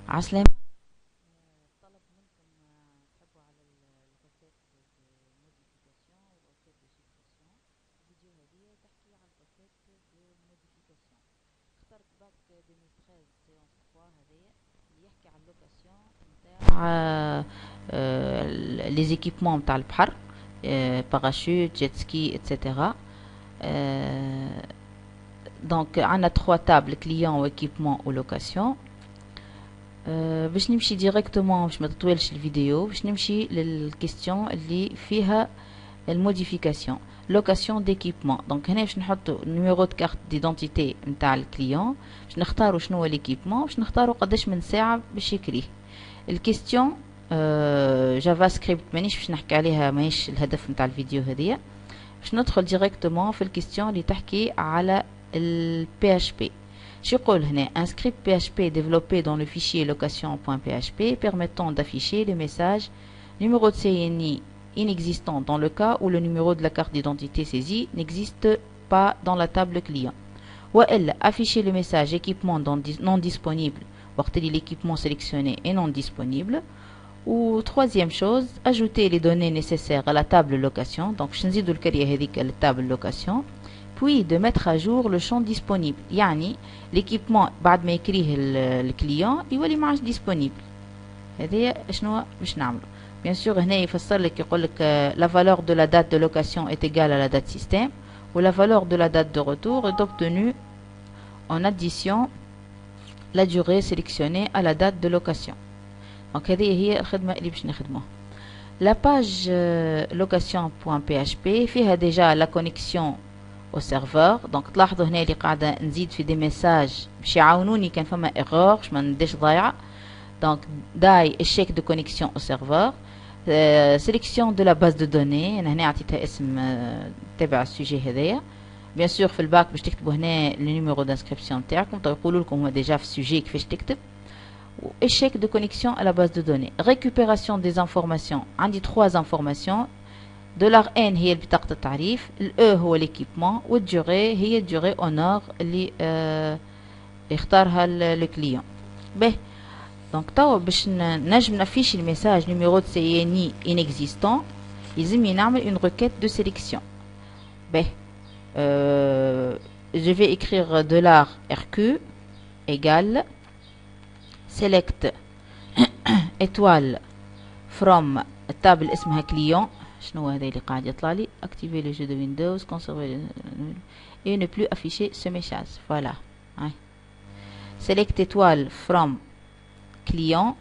عسلامة. طلب منكم تحبوا على الغوكات موديفيكاسيون والغوكات دو سوبريسيون. الفيديو هذه تحكي على الغوكات دو موديفيكاسيون. اخترت باك 2013 سيونس 3 هذايا اللي يحكي على اللوكاسيون نتاع لي زيكيبمون نتاع البحر، باراشوت، جيت سكي اتسيتيرا. دونك عندنا 3 تابل كليون وايكيبمون ولوكاسيون. باش نمشي ديريكتومون باش ما تطولش الفيديو، باش نمشي للكيستيون اللي فيها الموديفيكاسيون. لوكاسيون ديكيبمون، دونك هنا باش نحطو نيميرو دو كارت ديدونتيتي نتاع الكليون، باش نختارو شنو هو ليكيبمون، باش نختارو قداش من ساعه باش يكريه. الكيستيون جافا سكريبت مانيش باش نحكي عليها، ماهيش الهدف نتاع الفيديو هذيا. باش ندخل ديريكتومون في الكيستيون اللي تحكي على البي اش بي. Je يقول هنا un script PHP développé dans le fichier location.php permettant d'afficher le message numéro de CNI inexistant dans le cas où le numéro de la carte d'identité saisie n'existe pas dans la table client. Ou elle afficher le message équipement non disponible وقت اللي l'équipement sélectionné est non disponible. Ou troisième chose, ajouter les données nécessaires à la table location. Donc je نزيدو الكريه هذيك la table location. Puis de mettre à jour le champ disponible. يعني l'équipement بعد ما يكريه الكليون يولي ما عادش disponible. هذه شنو باش نعملو؟ bien sûr هنا يفسر لك يقول لك la valeur de la date de location est égale à la date système ou la valeur de la date de retour est obtenue en addition la durée sélectionnée à la date de location. donc هذه هي الخدمة اللي باش نخدموها. la page location.php فيها déjà la connexion au serveur. donc تلاحظوا هنا اللي قاعده نزيد في دي ميساج باش يعاونوني كان فما ايرور باش ما نديش ضايعه. donc داي الشيك دو كونيكسيون au serveur. سيليكسيون دو لا باز دو دوني، انا هنا عطيتها اسم تبع السوجي هذايا. بيان سور في الباك باش تكتبوا هنا لو نيميرو دانسكريبسيون تاعكم، طيب يقولوا لكم هو ديجا في السوجي كيفاش تكتب. échec de connexion à la base de données. récupération des informations، عندي 3 informations. $n هي بطاقة التعريف، ال E هو l'équipement، والدوري هي الدوري اونور اللي يختارها الكليون. به دونك توا باش نجم نافيشي الميساج نيميرو دو سي inexistant يلزمني نعمل une requête de sélection. به je vais écrire $RQ égale select étoile from التابل اسمها كليون. شنو هذا اللي قاعد يطلع لي؟ activer le jeu de Windows, conserver et ne plus afficher ce message. voilà. select étoile from client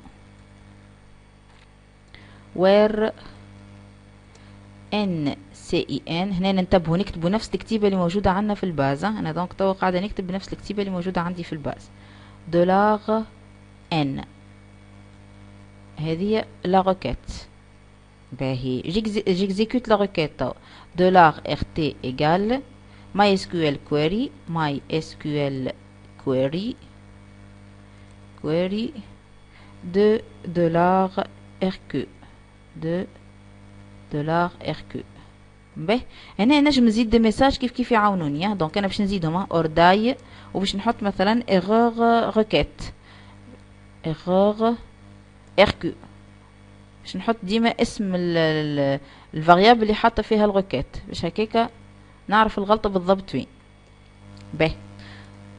where NCIN. هنا ننتبهوا نكتبوا نفس الكتيبه اللي موجوده عندنا في الباز. انا دونك توا قاعده نكتب بنفس الكتيبه اللي موجوده عندي في الباز. $n هذه لا روكيت. باهي j'exécute la requête. $RT égale MySQL query de $RQ به. هنا نجم نزيد دي ميساج كيف يعاونوني. دونك انا باش نزيدهم اور داي، وباش نحط مثلا erreur requête erreur RQ. باش نحط ديما اسم الفاريابل اللي حاطه فيها الروكيت باش هكاكا نعرف الغلطه بالضبط وين. به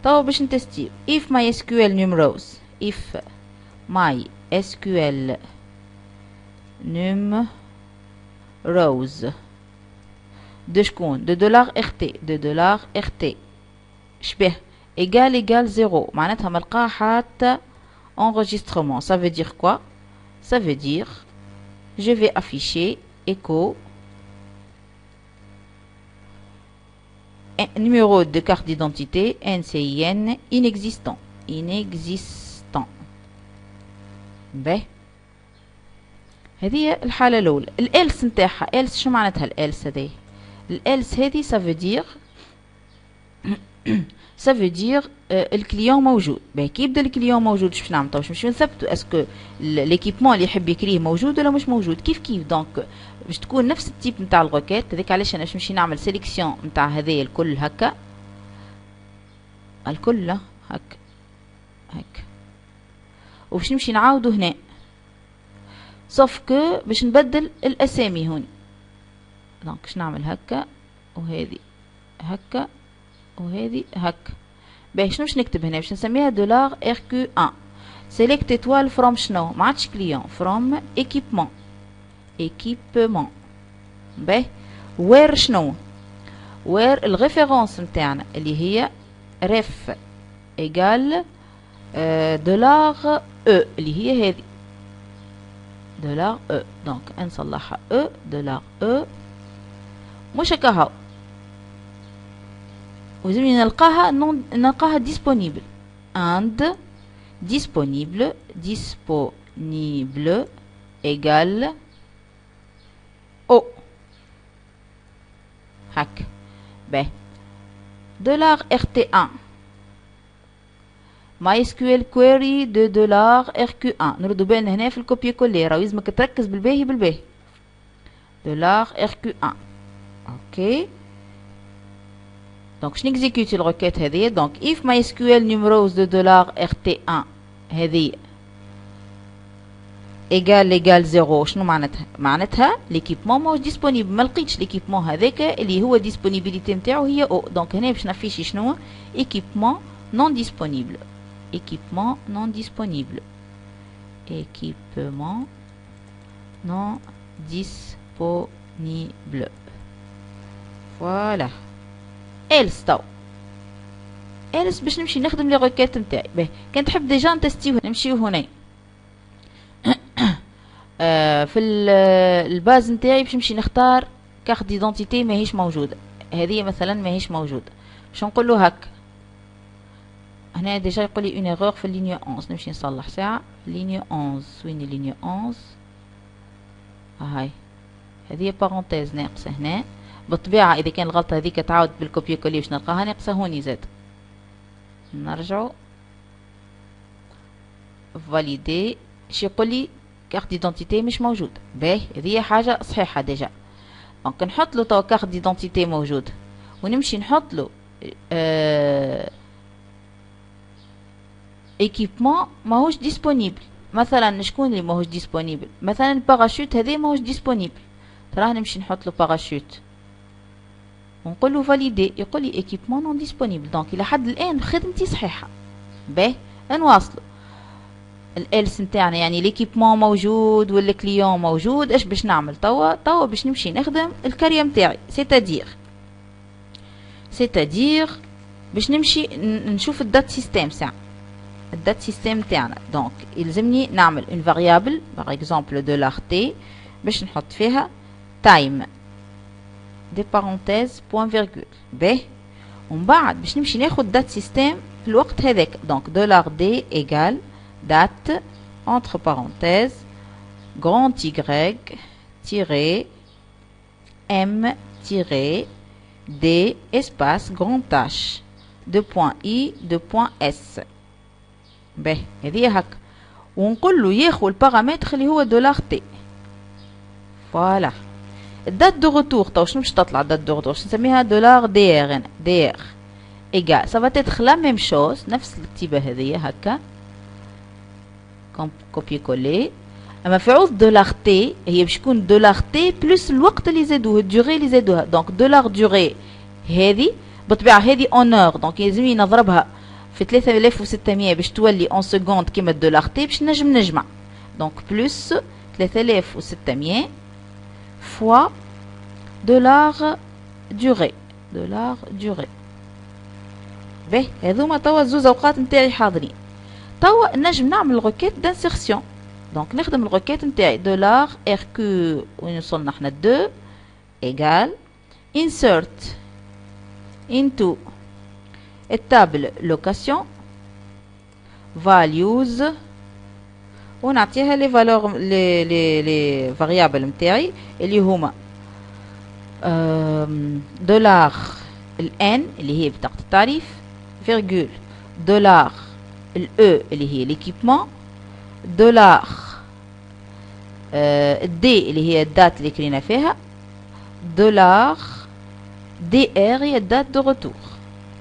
توا باش نتستي if MySQL numerals if MySQL numerals de شكون de $RT شبه égal 0 معناتها ملقاها حتى enregistrement. ça veut dire quoi؟ ça veut dire je vais afficher echo numéro de carte d'identité NCIN inexistant. به هذه الحالة الأولى. الإلس نتاعها إلس شو معناتها الإلس هذه؟ الإلس هذه ça veut dire ça veut dire الكليون موجود. باهي كي يبدا الكليون موجود باش نعمل طاوش باش نثبتوا اسكو ليكيبمون اللي يحب يكريه موجود ولا مش موجود. كيف دونك باش تكون نفس التيب نتاع الروكيت هذيك. علاش انا باش نمشي نعمل سيليكسيون نتاع هذايا الكل هكا الكل هكا وباش نمشي نعاودو هنا، صوف كو باش نبدل الاسامي هوني. دونك باش نعمل هكا وهذه هكا وهذه هكا. باهي شنو باش نكتب هنا؟ باش نسميها دولار ار كيو 1. سيليكت ايتوال فروم شنو؟ ما عادش كليون، فروم ايكيبمون. ايكيبمون. باهي وير شنو؟ وير الريفيرونس نتاعنا اللي هي ريف ايجال دولار او اللي هي هذه دولار او. دونك نصلحها او دولار او مش هكا هاو، ولازمني نلقاها ديسپونيبل. اند ديسپونيبل ايجال او هكا. باهي دولار ار تي 1 ماي اس كيو ال كويري دو دولار ار كيو 1. نردو بالنا هنا في الكوبي كولي، راهو لازمك تركز بالباهي بالباهي. دولار ار كيو 1 اوكي. دونك باش نيكزيكوتي الروكيت هذه. دونك if MySQL numerals de dollar rt1 هذه ايجال زيرو. شنو معناتها؟ معناتها ليكيبمون ماهوش ديسپونيبل، ما لقيتش ليكيبمون هذاك اللي هو ديسپونيبيليتي نتاعو هي او. دونك هنا باش نافيشي شنو؟ ايكيبمون نون ديسپونيبل. ايكيبمون نون ديسپونيبل. ايكيبمون نون ديسپونيبل. فوالا. إلس تو إلس باش نمشي نخدم لي روكيت نتاعي. باهي كان تحب ديجا نتستيو نمشيو هنا في الباز نتاعي باش نمشي نختار كارت ديدونتيتي ماهيش موجوده. هذه مثلا ماهيش موجوده، باش نقولو هكا. هنا ديجا يقولي اون ايرور في اللينيو 11. نمشي نصلح ساعه لينيو 11. وين اللينيو 11؟ هاي هذه بارونتيز ناقصه هنا. بالطبيعة إذا كان الغلطة هذيك تعاود بالكوبي كولي باش نلقاها ناقصة هوني زاد. نرجعو فاليدي. شي يقولي كارت ديدونتيتي مش موجود. باهي هذه حاجة صحيحة ديجا. دونك نحط له توا كارت ديدونتيتي موجود، ونمشي نحط له ايكيبمون ماهوش ديسپونيبل. مثلا شكون اللي ماهوش ديسپونيبل؟ مثلا الباراشوت هذا ماهوش ديسپونيبل. تراه نمشي نحط له باراشوت ونقول له فاليدي، يقول لي ايكيبمون نون ديسپونيبل. دونك الى حد الان خدمتي صحيحه. باهي نواصلوا الالس نتاعنا، يعني ليكيبمون موجود والكليون موجود. اش باش نعمل توا باش نمشي نخدم الكارية نتاعي، سيتادير باش نمشي نشوف الدات سيستيم ساعه. الدات سيستيم نتاعنا دونك يلزمني نعمل اون فاريابل باغ اكزومبل دولار تي باش نحط فيها تايم دي بارونتيز بوان فيرغول. باهي ومن بعد باش نمشي ناخد دات سيستيم في الوقت هذاك. دونك دولار دي ايجال دات entre parenthèses grand Y tiré M tiré D espace grand H de point I de point S. باهي هذه هكا. ونقول له ياخذ البارامتر اللي هو دولار تي. فوالا. الدات دو روتور تو شنو باش تطلع؟ الدات دو روتور باش نسميها دولار دي ار. دي ار ايجال سافا تيتخ لا ميم شوز، نفس الكتيبه هذه هكا كوبي كولي. اما في عوض دولار تي هي باش تكون دولار تي بلس الوقت اللي زادوه، الدوري اللي زادوها. دونك دولار دوري هذه بالطبيعه هذه اونور، دونك يلزمني نضربها في 3600 باش تولي اون سكوند كيما الدولار تي باش نجم نجمع. دونك بلس 3600 فوا دولار دوري. دولار دوري. باهي هذوما توا زوز اوقات نتاعي حاضرين. توا نجم نعمل روكيت دانسيرسيون. دونك نخدم الروكيت نتاعي دولار ار كيو وين وصلنا حنا 2 ايجال insert into التابل لوكاسيون values ونعطيها لي فالور لي فاريابل نتاعي اللي هما دولار الان اللي هي بطاقة التعريف فيرغول دولار الاو اللي هي ليكيبمون دولار الدي اللي هي الدات اللي كرينا فيها دولار دي ار هي الدات دو روتور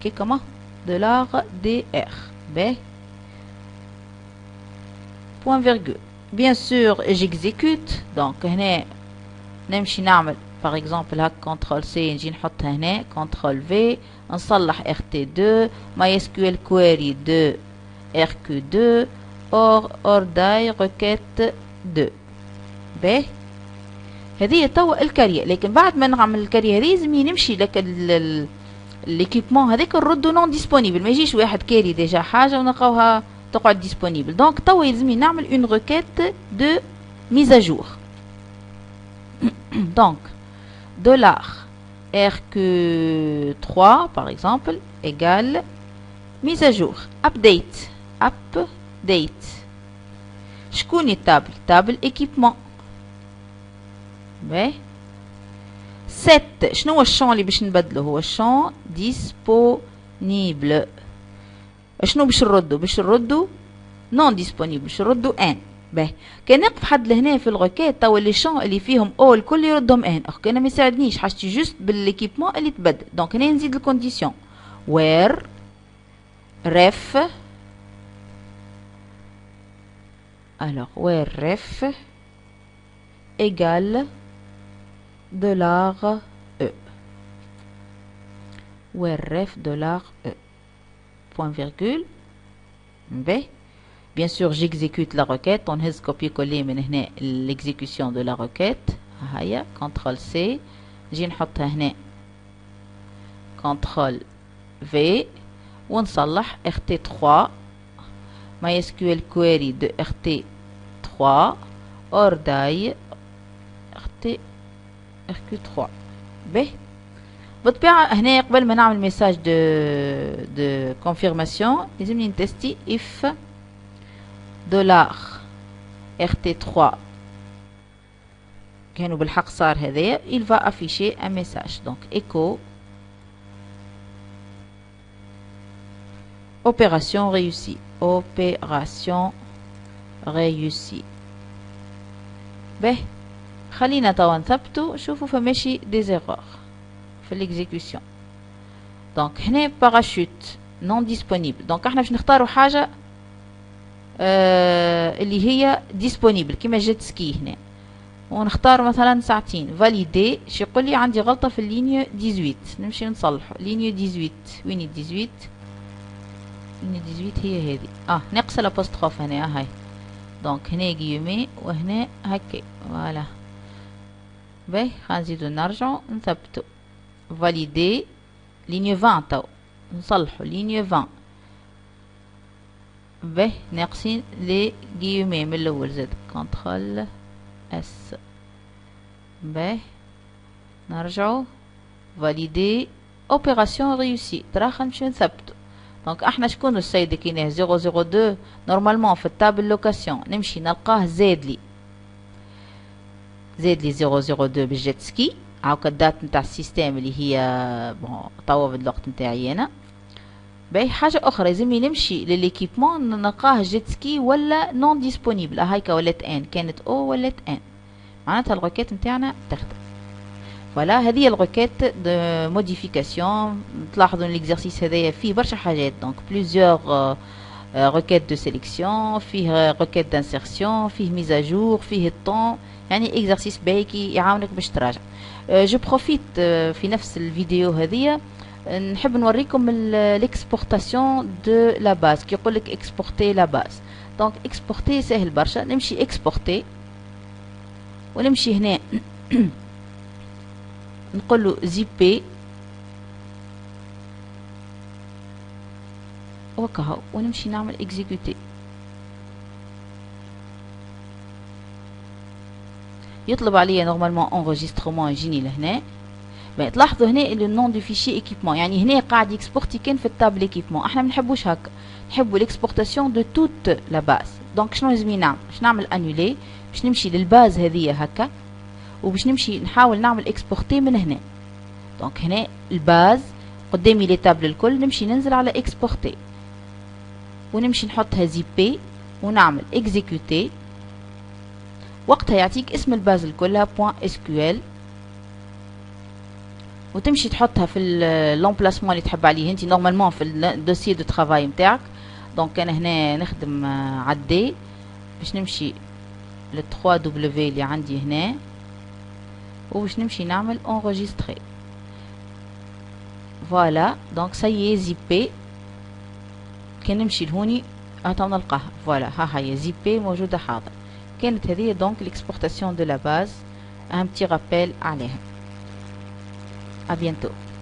كي كما دولار دي ار. باهي point virgule. Bien sûr j'exécute. donc هنا نمشي نعمل par exemple هاك كنترول سي نجي نحطها هنا كنترول في نصلح RT2 MySQL query de RQ2 or die requête 2 باهي. هذه توا الكارية. لكن بعد ما نعمل الكارية هذه لازم نمشي لك ليكيبمون هذاك نردو نون ديسپونيبل. ما يجيش واحد كاري ديجا حاجة ونلقاوها تقعد ديسپونيبل. دونك توا يلزم نعمل اون requête de mise à jour. donc $RQ3 par exemple égale mise à jour update. شكون التابل؟ تابل équipement. باهي. 7 شنو هو الشون اللي باش نبدلو؟ هو الشون disponible. شنو باش نردو؟ باش نردو non disponible. باش نردو ان. باهي. كان نقف حد لهنا في الغوكيت توا لي شون اللي فيهم او الكل يردهم ان. اخ كان ما يساعدنيش حاجتي جوست بالايكيبمون اللي تبدل. دونك هنا نزيد الكونديسيون where ref alors where ref égale $e. where ref $e point virgule. باهي. Bien sûr, j'exécute la requête. On هز copier-coller من هنا l'exécution de la requête. هيا CTRL C. نجي نحطها هنا CTRL V ونصلح RT3 MySQL query de RT3 or die RQ3. باهي. بالطبيعة هنا قبل ما نعمل ميساج de confirmation لازمني نتستي if $RT3 كانوا بالحق صار هذايا il va afficher un message. donc echo opération réussie. باهي. خلينا توا نثبتو. شوفوا فماشي دي زيرور في الاكزيكيوشن. دونك هنا باراشوت نون ديسپونيبل. دونك احنا باش نختاروا حاجه اللي هي ديسپونيبل كيما جيت سكي هنا ونختار مثلا ساعتين. فاليدي شي يقول لي عندي غلطه في اللينيو 18. نمشي نصلحه. لينيو 18 وين 18؟ لينيو 18 هي هذه. ناقصه لابوستروف هنا. هاي دونك هنا جيومي وهنا هكا فوالا. باهي. خنزيدو نرجعو نثبتو فاليدي لينيو 20 تو نصلحو لينيو 20. باهي. ناقصين لي جيومي من الاول زاد كنترول اس. باهي. نرجعو فاليدي اوبيراسيون ريوسي. ترى خنمشيو نثبتو. دونك احنا شكون السيد كاينه 002 نورمالمون في التابل لوكاسيون نمشي نلقاه زاد لي 002 بالجيت سكي. هاكا الدات نتاع السيستم اللي هي بون توا في الوقت نتاعي انا. باهي. حاجه اخرى لازمني نمشي لليكيبمون نلقاه جيت سكي ولا نون ديسپونيبل. هايكا ولات ان كانت او ولات ان معناتها الروكيت نتاعنا تخدم. فوالا هذه الروكيت دو موديفيكاسيون. تلاحظوا ان الاكزرسيس هذايا فيه برشا حاجات. دونك بليزيور روكيت دو سيليكسيون فيه روكيت دانسيرسيون فيه ميزا جور فيه الطون. يعني اكزرسيس باهي يعاونك باش تراجع. جو بروفيت في نفس الفيديو هذيا نحب نوريكم الاكسبورتاسيون دو لا باز. كي يقول لك اكسبورتي لا باز. دونك اكسبورتي سهل برشا. نمشي اكسبورتي ونمشي هنا نقول له زيبي وكهو ونمشي نعمل اكزيكوتي. يطلب عليا نورمالمون انغيسترومون يجيني لهنا. تلاحظوا هنا اللي النون دو فيشي ايكيبمون يعني هنا قاعد يكسبورتي كان في التابل ايكيبمون. احنا ما نحبوش هكا. نحبوا الاكسبورتاسيون دو توت لا باز. دونك شنو لازم نعمل؟ باش نعمل انولي باش نمشي للباز هذيا هكا وباش نمشي نحاول نعمل اكسبورتي من هنا. دونك هنا الباز قدامي لي تابل الكل. نمشي ننزل على اكسبورتي ونمشي نحطها زيبي ونعمل اكزيكوتي. وقتها يعطيك اسم الباز الكلها .sql وتمشي تحطها في لومبلاسمون اللي تحب عليه انت نورمالمون في الدوسيي دو ترافاي نتاعك. دونك انا هنا نخدم عدي باش نمشي ل 3W اللي عندي هنا وباش نمشي نعمل enregistrer. فوالا دونك سي زيبي. كان نمشي لهوني تو نلقاها. فوالا ها هي زيبي موجودة حاضر. كانت هذه دونك l'exportation de la base. un petit rappel عليها. à bientôt.